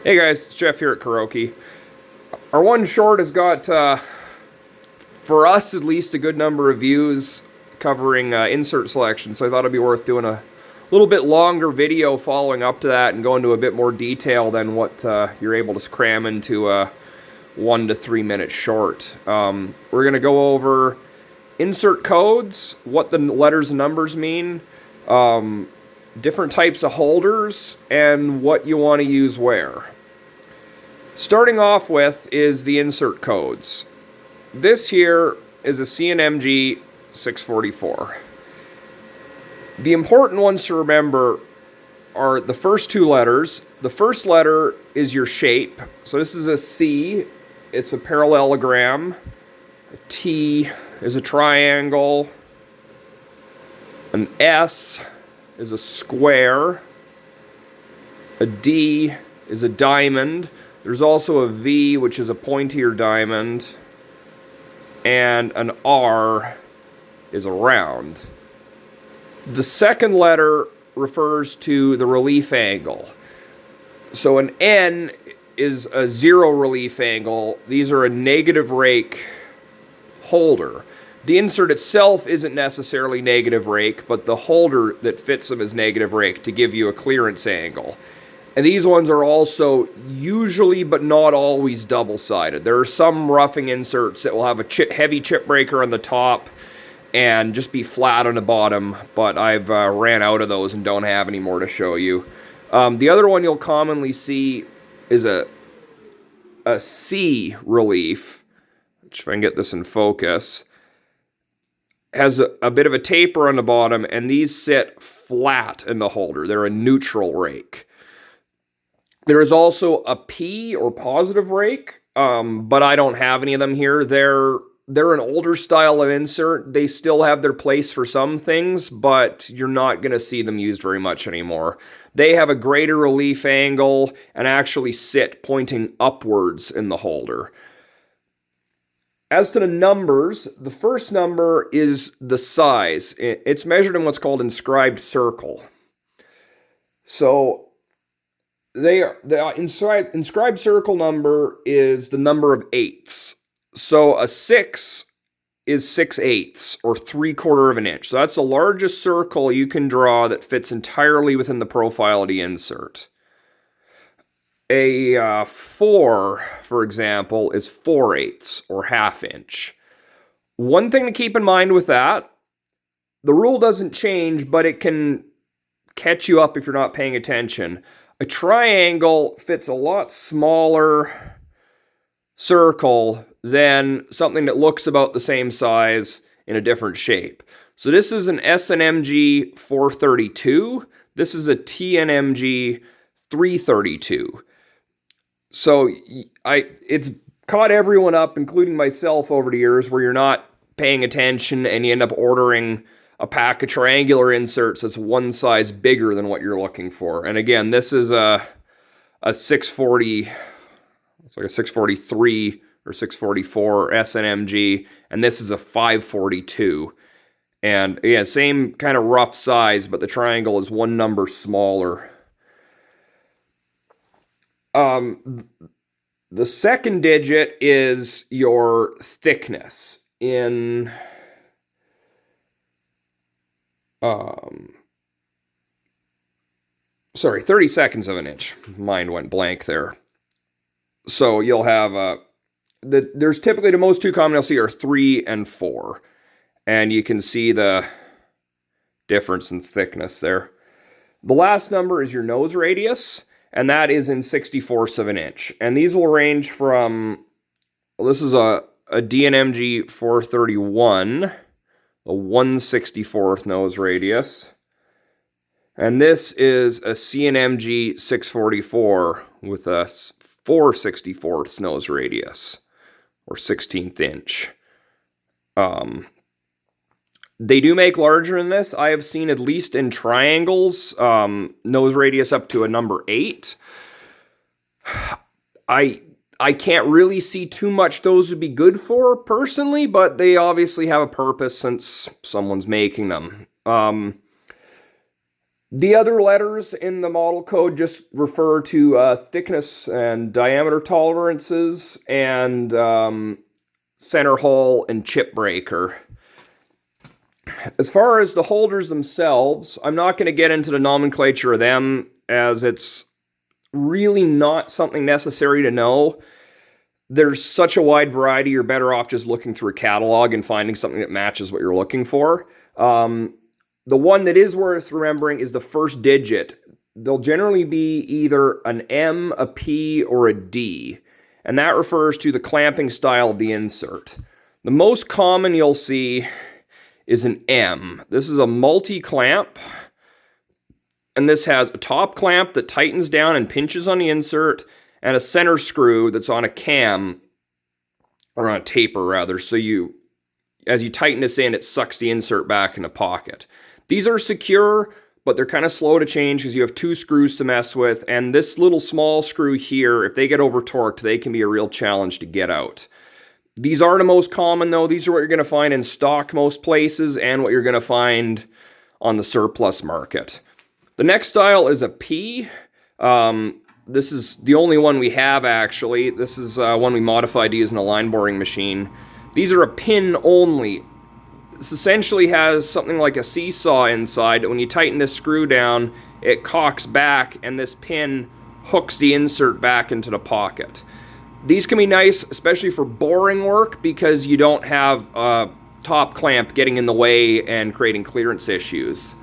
Hey guys, it's Jeff here at Kuroki. Our one short has got, for us at least, a good number of views covering insert selection, so I thought it'd be worth doing a little bit longer video following up to that and go into a bit more detail than what you're able to cram into a 1 to 3 minute short. We're going to go over insert codes, what the letters and numbers mean, different types of holders, and what you want to use where. Starting off with is the insert codes. This here is a CNMG 644. The important ones to remember are the first two letters. The first letter is your shape. So this is a C, it's a parallelogram. A T is a triangle. An S is a square. A D is a diamond. There's also a V, which is a pointier diamond. And an R is a round. The second letter refers to the relief angle. So an N is a zero relief angle. These are a negative rake holder. The insert itself isn't necessarily negative rake, but the holder that fits them is negative rake to give you a clearance angle. And these ones are also usually, but not always, double-sided. There are some roughing inserts that will have a heavy chip breaker on the top and just be flat on the bottom, but I've ran out of those and don't have any more to show you. The other one you'll commonly see is a C relief, which if I can get this in focus, has a bit of a taper on the bottom, and these sit flat in the holder. They're a neutral rake. There is also a P or positive rake, but I don't have any of them here. They're an older style of insert. They still have their place for some things, but you're not going to see them used very much anymore. They have a greater relief angle and actually sit pointing upwards in the holder. As to the numbers, the first number is the size. It's measured in what's called inscribed circle. So the inscribed circle number is the number of eighths. So a 6 is 6/8, or 3/4 of an inch. So that's the largest circle you can draw that fits entirely within the profile of the insert. A 4, for example, is 4/8, or ½ inch. One thing to keep in mind with that, the rule doesn't change, but it can catch you up if you're not paying attention. A triangle fits a lot smaller circle than something that looks about the same size in a different shape. So this is an SNMG 432. This is a TNMG 332. So it's caught everyone up, including myself, over the years, where you're not paying attention and you end up ordering a pack of triangular inserts that's one size bigger than what you're looking for. And again, this is a 640, it's like a 643 or 644 SNMG, and this is a 542. And yeah, same kind of rough size, but the triangle is one number smaller. The second digit is your thickness in 30 seconds of an inch. Mind went blank there. So you'll have there's typically the most two common you'll see are 3 and 4. And you can see the difference in thickness there. The last number is your nose radius, and that is in 64ths of an inch. And these will range from, well, this is a DNMG 431, a 1/64th nose radius. And this is a CNMG 644 with a 4/64ths nose radius, or 16th inch. They do make larger than this. I have seen, at least in triangles, nose radius up to a number 8. I can't really see too much those would be good for, personally, but they obviously have a purpose since someone's making them. The other letters in the model code just refer to thickness and diameter tolerances and center hole and chip breaker. As far as the holders themselves, I'm not going to get into the nomenclature of them, as it's really not something necessary to know. There's such a wide variety, you're better off just looking through a catalog and finding something that matches what you're looking for. The one that is worth remembering is the first digit. They'll generally be either an M, a P, or a D, and that refers to the clamping style of the insert. The most common you'll see is an M. This is a multi-clamp, and this has a top clamp that tightens down and pinches on the insert, and a center screw that's on a cam, or on a taper rather, so as you tighten this in, it sucks the insert back in the pocket. These are secure, but they're kind of slow to change because you have 2 screws to mess with, and this little small screw here, if they get over torqued, they can be a real challenge to get out. These are the most common though. These are what you're going to find in stock most places and what you're going to find on the surplus market. The next style is a P. This is the only one we have actually. This is one we modified to use in a line boring machine. These are a pin only. This essentially has something like a seesaw inside. When you tighten this screw down, it cocks back and this pin hooks the insert back into the pocket. These can be nice, especially for boring work, because you don't have a top clamp getting in the way and creating clearance issues.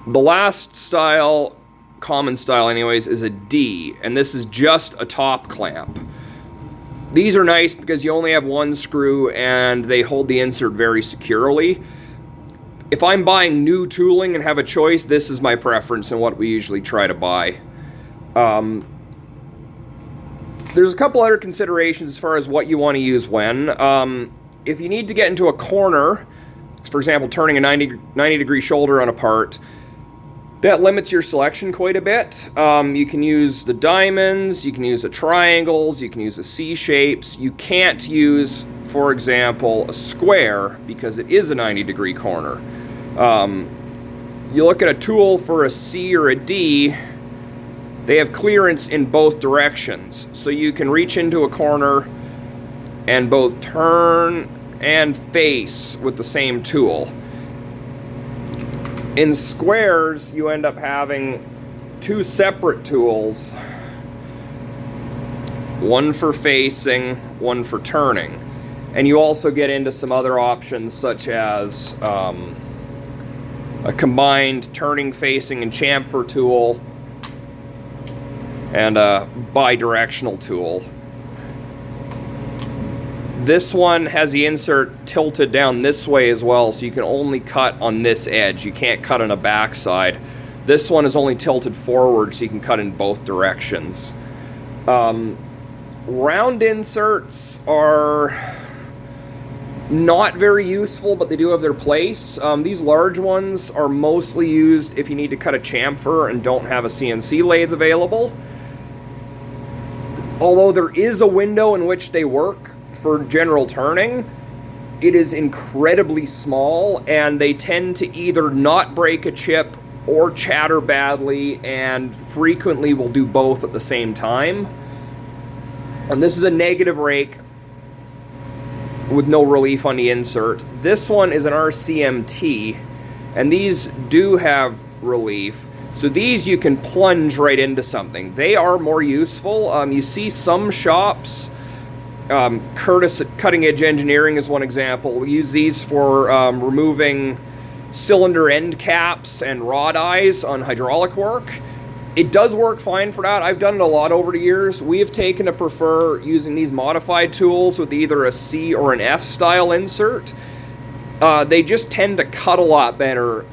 The last style, common style anyways, is a D, and this is just a top clamp. These are nice because you only have 1 screw and they hold the insert very securely. If I'm buying new tooling and have a choice, this is my preference and what we usually try to buy. There's a couple other considerations as far as what you want to use when. If you need to get into a corner, for example, turning a 90 degree shoulder on a part, that limits your selection quite a bit. You can use the diamonds, you can use the triangles, you can use the C-shapes. You can't use, for example, a square because it is a 90 degree corner. You look at a tool for a C or a D, they have clearance in both directions. So you can reach into a corner and both turn and face with the same tool. In squares, you end up having 2 separate tools, one for facing, one for turning. And you also get into some other options such as a combined turning, facing, and chamfer tool, and a bi-directional tool. This one has the insert tilted down this way as well, so you can only cut on this edge. You can't cut on a backside. This one is only tilted forward, so you can cut in both directions. Round inserts are not very useful, but they do have their place. These large ones are mostly used if you need to cut a chamfer and don't have a CNC lathe available. Although there is a window in which they work for general turning, it is incredibly small, and they tend to either not break a chip or chatter badly, and frequently will do both at the same time. And this is a negative rake with no relief on the insert. This one is an RCMT, and these do have relief. So these you can plunge right into something. They are more useful. You see some shops, Curtis at Cutting Edge Engineering is one example. We use these for removing cylinder end caps and rod eyes on hydraulic work. It does work fine for that. I've done it a lot over the years. We have taken to prefer using these modified tools with either a C or an S style insert. They just tend to cut a lot better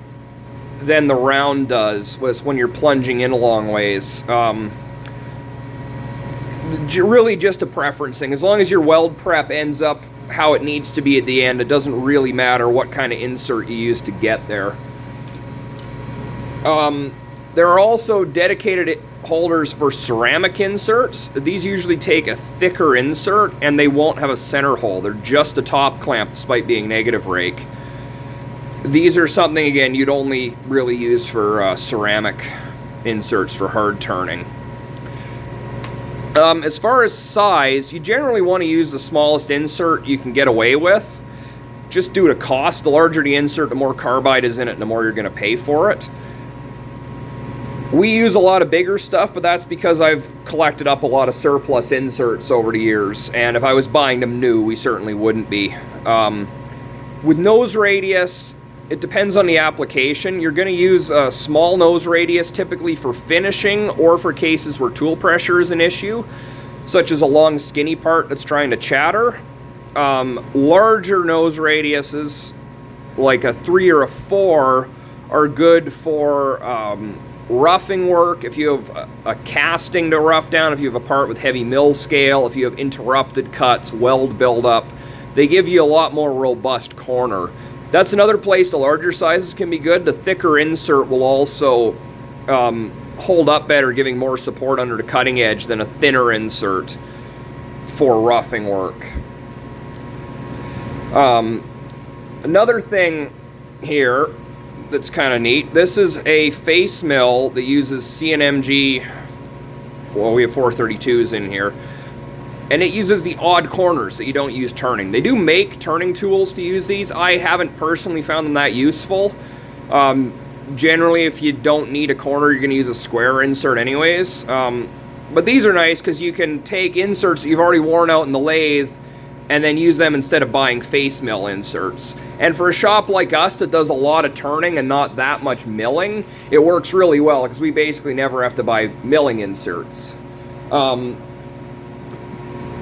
than the round does when you're plunging in a long ways. Really just a preference thing. As long as your weld prep ends up how it needs to be at the end, it doesn't really matter what kind of insert you use to get there. There are also dedicated holders for ceramic inserts. These usually take a thicker insert and they won't have a center hole. They're just a top clamp despite being negative rake. These are something, again, you'd only really use for ceramic inserts for hard turning. As far as size, you generally want to use the smallest insert you can get away with, just due to cost. The larger the insert, the more carbide is in it, and the more you're going to pay for it. We use a lot of bigger stuff, but that's because I've collected up a lot of surplus inserts over the years, and if I was buying them new, we certainly wouldn't be. With nose radius, it depends on the application. You're going to use a small nose radius typically for finishing or for cases where tool pressure is an issue, such as a long skinny part that's trying to chatter. Larger nose radiuses, like a 3 or a 4, are good for roughing work. If you have a casting to rough down, if you have a part with heavy mill scale, if you have interrupted cuts, weld buildup, they give you a lot more robust corner. That's another place the larger sizes can be good. The thicker insert will also hold up better, giving more support under the cutting edge than a thinner insert for roughing work. Another thing here that's kind of neat, this is a face mill that uses CNMG, well, we have 432s in here, and it uses the odd corners that you don't use turning. They do make turning tools to use these. I haven't personally found them that useful. Generally, if you don't need a corner, you're going to use a square insert anyways. But these are nice because you can take inserts that you've already worn out in the lathe and then use them instead of buying face mill inserts. And for a shop like us that does a lot of turning and not that much milling, it works really well because we basically never have to buy milling inserts.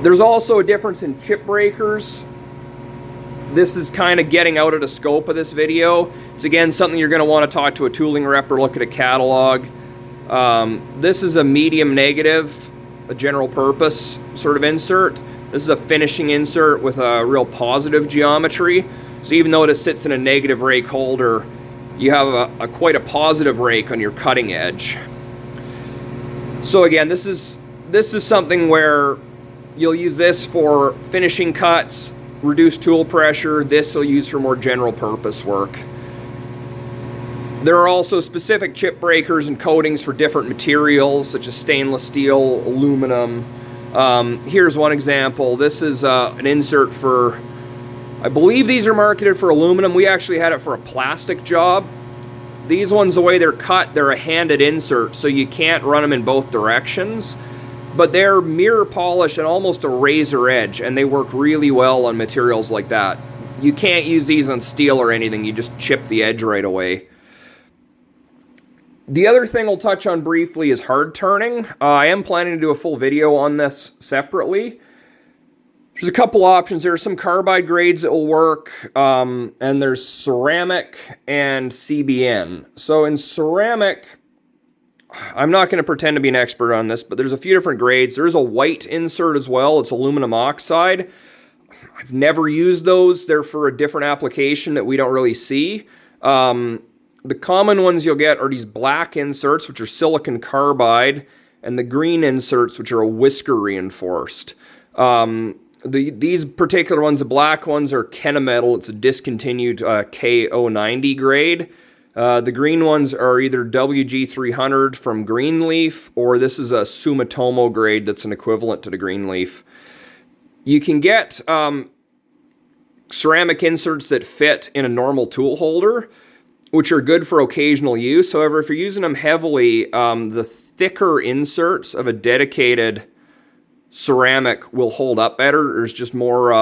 There's also a difference in chip breakers. This is kind of getting out of the scope of this video. It's again something you're going to want to talk to a tooling rep or look at a catalog. This is a medium negative, a general purpose sort of insert. This is a finishing insert with a real positive geometry. So even though it sits in a negative rake holder, you have quite a positive rake on your cutting edge. So again, this is something where you'll use this for finishing cuts, reduce tool pressure. This will use for more general purpose work. There are also specific chip breakers and coatings for different materials, such as stainless steel, aluminum. Here's one example. This is an insert for, I believe these are marketed for aluminum. We actually had it for a plastic job. These ones, the way they're cut, they're a handed insert, so you can't run them in both directions. But they're mirror polish and almost a razor edge, and they work really well on materials like that. You can't use these on steel or anything. You just chip the edge right away. The other thing I'll touch on briefly is hard turning. I am planning to do a full video on this separately. There's a couple options. There are some carbide grades that will work, and there's ceramic and CBN. So in ceramic, I'm not going to pretend to be an expert on this, but there's a few different grades. There's a white insert as well. It's aluminum oxide. I've never used those. They're for a different application that we don't really see. The common ones you'll get are these black inserts, which are silicon carbide, and the green inserts, which are a whisker reinforced. These particular ones, the black ones, are Kennametal. It's a discontinued K090 grade. The green ones are either WG300 from Greenleaf, or this is a Sumitomo grade that's an equivalent to the Greenleaf. You can get ceramic inserts that fit in a normal tool holder, which are good for occasional use. However, if you're using them heavily, the thicker inserts of a dedicated ceramic will hold up better. There's just more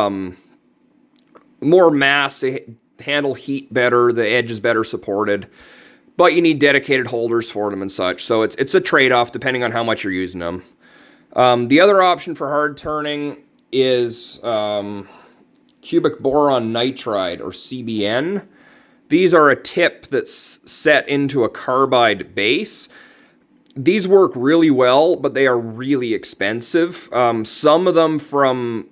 mass. They handle heat better. The edge is better supported. But you need dedicated holders for them and such. So it's a trade-off depending on how much you're using them. The other option for hard turning is cubic boron nitride, or CBN. These are a tip that's set into a carbide base. These work really well, but they are really expensive. Some of them from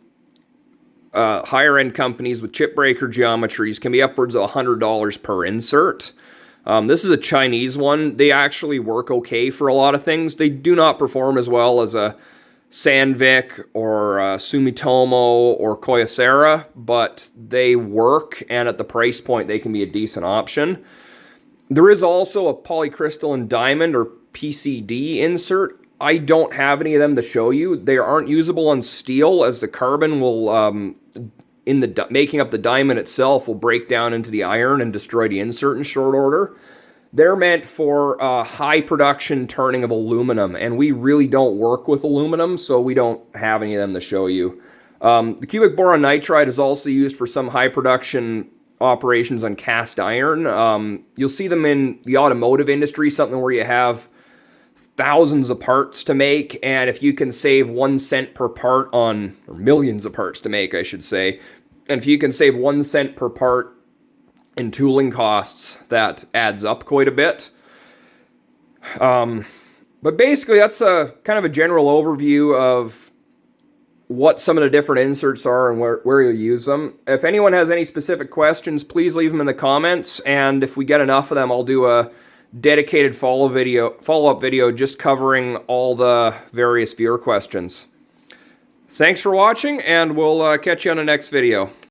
higher-end companies with chip breaker geometries can be upwards of $100 per insert. This is a Chinese one. They actually work okay for a lot of things. They do not perform as well as a Sandvik or Sumitomo or Kyocera, but they work, and at the price point they can be a decent option. There is also a polycrystalline diamond or PCD insert. I don't have any of them to show you. They aren't usable on steel, as the carbon will, making up the diamond itself, will break down into the iron and destroy the insert in short order. They're meant for high production turning of aluminum, and we really don't work with aluminum, so we don't have any of them to show you. The cubic boron nitride is also used for some high production operations on cast iron. You'll see them in the automotive industry, something where you have thousands of parts to make, and if you can save 1 cent per part on, or millions of parts to make, I should say, and if you can save 1 cent per part in tooling costs, that adds up quite a bit. But basically, that's a kind of a general overview of what some of the different inserts are and where you'll use them. If anyone has any specific questions, please leave them in the comments, and if we get enough of them, I'll do a dedicated follow-up video just covering all the various viewer questions. Thanks for watching, and we'll catch you on the next video.